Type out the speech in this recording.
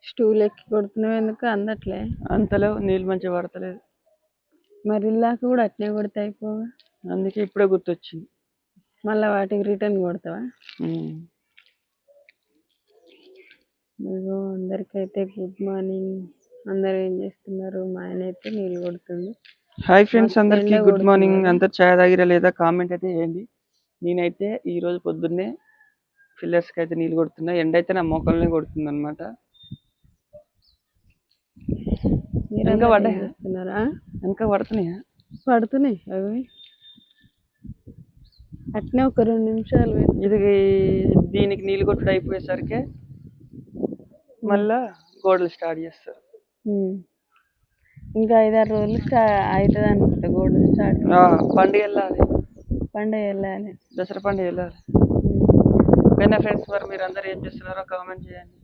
Stool ఎక్కి కొడుతున్నావు ఎందుకు అందట్లే? అంతలో నీళ్ళు మంచిగా పడతలేదు. మరి ఇల్లాక కూడా అట్నే కొడితే అయిపోగా. అందుకే ఇప్పుడే గుర్తొచ్చింది. మళ్ళీ వాటికి రిటర్న్ కొడతావా? ఇదిగో అందరికైతే గుడ్ మార్నింగ్. అందరు ఏం చేస్తున్నారు? మా ఆయన అయితే నీళ్ళు కొడుతుంది. హాయ్ ఫ్రెండ్స్, అందరికి గుడ్ మార్నింగ్. అందరు చాయ్ తాగిరా లేదా కామెంట్ అయితే చేయండి. నేనైతే ఈ రోజు పొద్దున్నే పిల్లర్స్కి అయితే నీళ్ళు కొడుతున్నా. ఎండ అయితే నా మోకాలనే కొడుతుంది అనమాట. ఇంకా పడ్డాయా? ఇంకా పడుతున్నాయా? పడుతున్నాయి అవి అట్నే ఒక 2 నిమిషాలు. ఇది దీనికి నీళ్ళు కొట్టుడు అయిపోయేసరికి మళ్ళా గోడలు స్టార్ట్ చేస్తారు. ఇంకా 5-6 రోజులు అవుతుంది అనుకుంటా గోడలు స్టార్ట్. పండుగ వెళ్ళాలి, వెళ్ళాలి, దసరా పండుగ వెళ్ళాలి. ఓకేనా ఫ్రెండ్స్, మరి మీరు అందరు ఏం చేస్తున్నారో కామెంట్ చేయండి.